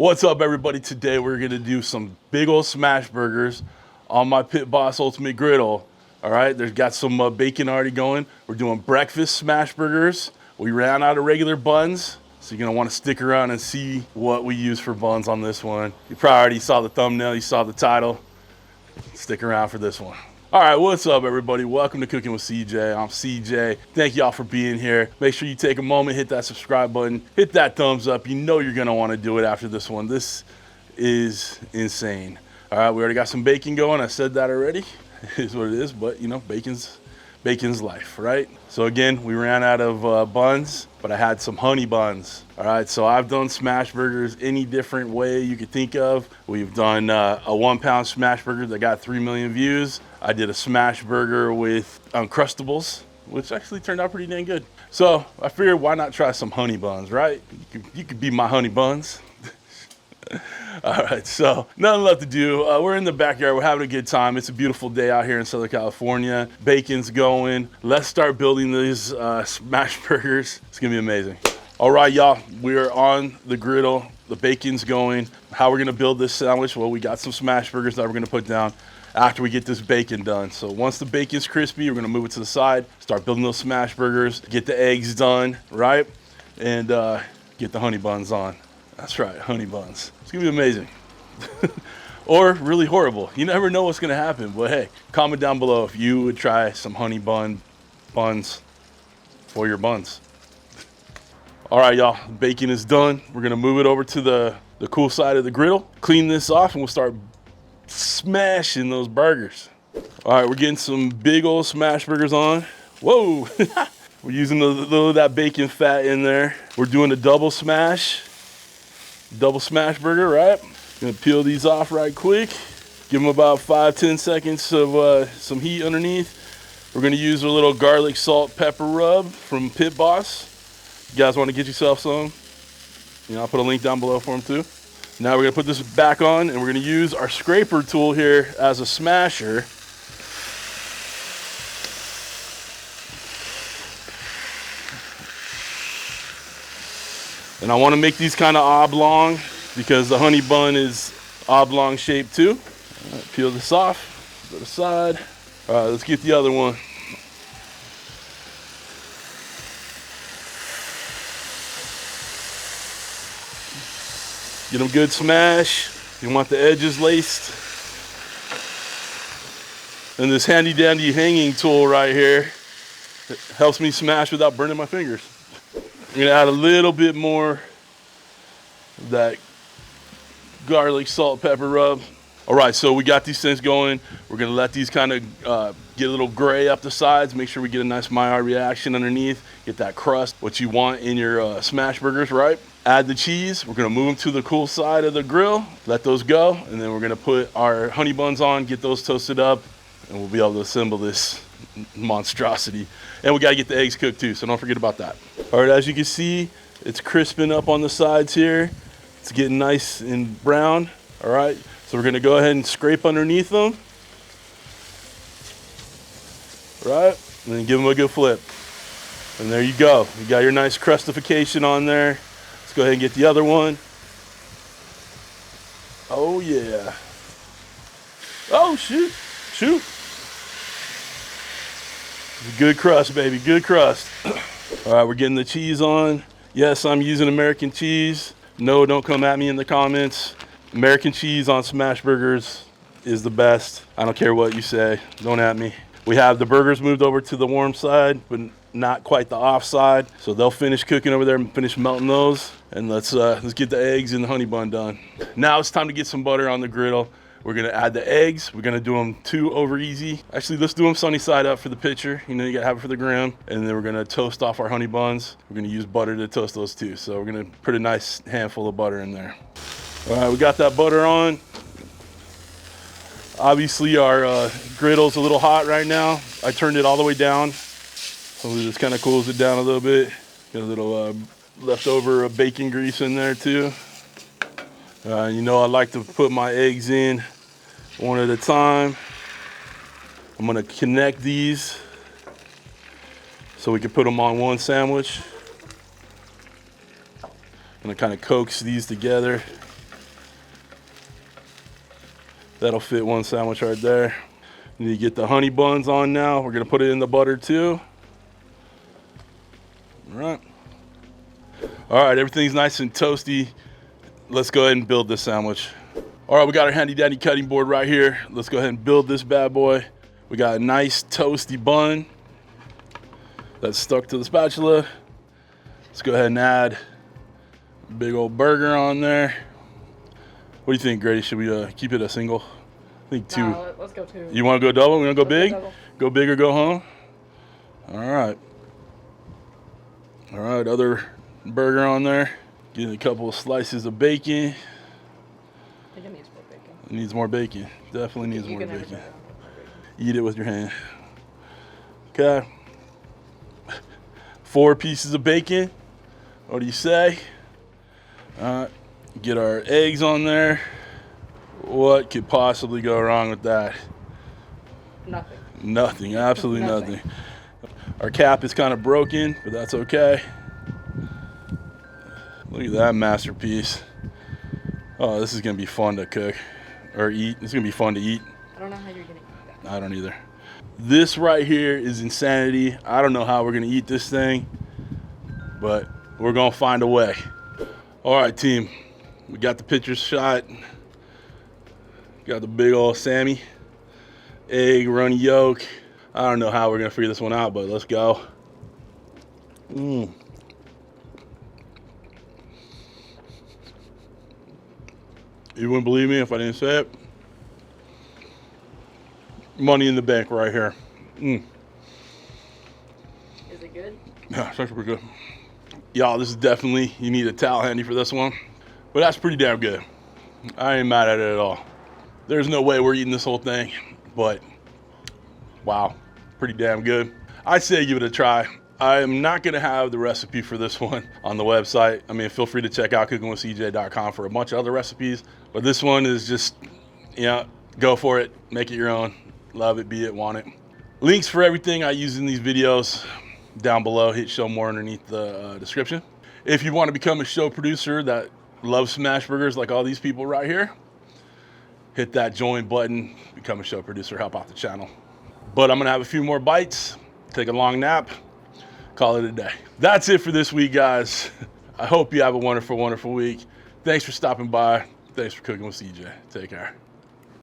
What's up, everybody? Today we're gonna do some big old smash burgers on my Pit Boss Ultimate Griddle. All right, there's got some bacon already going. We're doing breakfast smash burgers. We ran out of regular buns, so you're gonna wanna stick around and see what we use for buns on this one. You probably already saw the thumbnail, you saw the title. Stick around for this one. All right, what's up, everybody? Welcome to Cooking with CJ. I'm CJ. Thank y'all for being here. Make sure you take a moment, hit that subscribe button, hit that thumbs up. You know you're gonna wanna do it after this one. This is insane. All right, we already got some bacon going. I said that already. It is what it is, but you know, bacon's life, right? So again, we ran out of buns, but I had some honey buns. All right, so I've done smash burgers any different way you could think of. We've done a 1 pound smash burger that got 3 million views. I did a smash burger with Uncrustables, which actually turned out pretty dang good. So I figured, why not try some honey buns, right? You could be my honey buns. All right, so nothing left to do. We're in the backyard. We're having a good time. It's a beautiful day out here in Southern California. Bacon's going. Let's start building these smash burgers. It's gonna be amazing. All right, y'all, we are on the griddle. The bacon's going. How we're gonna build this sandwich? Well, we got some smash burgers that we're gonna put down after we get this bacon done. So once the bacon's crispy, we're gonna move it to the side, start building those smash burgers, get the eggs done, right? And get the honey buns on. That's right, honey buns. It's gonna be amazing. Or really horrible. You never know what's gonna happen, but hey, comment down below if you would try some honey buns for your buns. All right, y'all, bacon is done. We're gonna move it over to the cool side of the griddle, clean this off, and we'll start smashing those burgers. All right, we're getting some big old smash burgers on. Whoa, we're using a little of that bacon fat in there. We're doing a double smash burger, right? Gonna peel these off right quick. Give them about 5-10 seconds of some heat underneath. We're gonna use a little garlic, salt, pepper rub from Pit Boss. You guys wanna get yourself some? You know, I'll put a link down below for them too. Now we're gonna put this back on and we're gonna use our scraper tool here as a smasher. And I wanna make these kind of oblong because the honey bun is oblong shaped too. All right, peel this off, put it aside. All right, let's get the other one. Get them good smash. You want the edges laced. And this handy dandy hanging tool right here, it helps me smash without burning my fingers. I'm gonna add a little bit more of that garlic, salt, pepper rub. All right, so we got these things going. We're gonna let these kind of get a little gray up the sides, make sure we get a nice Maillard reaction underneath, get that crust, what you want in your smash burgers, right? Add the cheese. We're gonna move them to the cool side of the grill, let those go, and then we're gonna put our honey buns on, get those toasted up, and we'll be able to assemble this monstrosity. And we gotta get the eggs cooked too, so don't forget about that. All right, as you can see, it's crisping up on the sides here. It's getting nice and brown, all right? So we're gonna go ahead and scrape underneath them, right? And then give them a good flip. And there you go. You got your nice crustification on there. Let's go ahead and get the other one. Oh yeah. Oh shoot. Good crust, baby, good crust. All right, we're getting the cheese on. Yes, I'm using American cheese. No, don't come at me in the comments. American cheese on smash burgers is the best. I don't care what you say, don't at me. We have the burgers moved over to the warm side, but not quite the off side. So they'll finish cooking over there and finish melting those. And let's get the eggs and the honey bun done. Now it's time to get some butter on the griddle. We're gonna add the eggs. We're gonna do them 2 over easy. Actually, let's do them sunny side up for the picture. You know, you gotta have it for the gram. And then we're gonna toast off our honey buns. We're gonna use butter to toast those too. So we're gonna put a nice handful of butter in there. All right, we got that butter on. Obviously our griddle's a little hot right now. I turned it all the way down. So it just kind of cools it down a little bit. Got a little leftover bacon grease in there too. You know, I like to put my eggs in one at a time. I'm gonna connect these so we can put them on one sandwich. I'm gonna kind of coax these together. That'll fit one sandwich right there. You need to get the honey buns on now. We're gonna put it in the butter too. All right, everything's nice and toasty. Let's go ahead and build this sandwich. All right, we got our handy dandy cutting board right here. Let's go ahead and build this bad boy. We got a nice toasty bun that's stuck to the spatula. Let's go ahead and add a big old burger on there. What do you think, Grady? Should we keep it a single? I think two. No, let's go two. You want to go double? We want to go big? Go Big or go home? All right. All right, other burger on there. Get a couple of slices of bacon. I think it needs more bacon. It needs more bacon. Definitely needs more bacon. Eat it with your hand. Okay. 4 pieces of bacon. What do you say? All right. Get our eggs on there. What could possibly go wrong with that? Nothing. Nothing. Absolutely nothing. Our cap is kind of broken, but that's okay. Look at that masterpiece. Oh, this is going to be fun to cook or eat. It's going to be fun to eat. I don't know how you're going to eat that. I don't either. This right here is insanity. I don't know how we're going to eat this thing, but we're going to find a way. All right, team. We got the pictures shot. Got the big old Sammy. Egg, runny yolk. I don't know how we're going to figure this one out, but let's go. You wouldn't believe me if I didn't say it. Money in the bank right here. Is it good? Yeah, it's actually pretty good. Y'all, this is definitely, you need a towel handy for this one. But that's pretty damn good. I ain't mad at it at all. There's no way we're eating this whole thing, but wow, pretty damn good. I'd say give it a try. I am not gonna have the recipe for this one on the website. I mean, feel free to check out cookingwithcj.com for a bunch of other recipes, but this one is just, go for it, make it your own. Love it, be it, want it. Links for everything I use in these videos down below. Hit show more underneath the description. If you want to become a show producer that loves smash burgers like all these people right here, hit that join button, become a show producer, help out the channel. But I'm gonna have a few more bites, take a long nap, call it a day. That's it for this week, guys. I hope you have a wonderful, wonderful week. Thanks for stopping by. Thanks for cooking with CJ. Take care.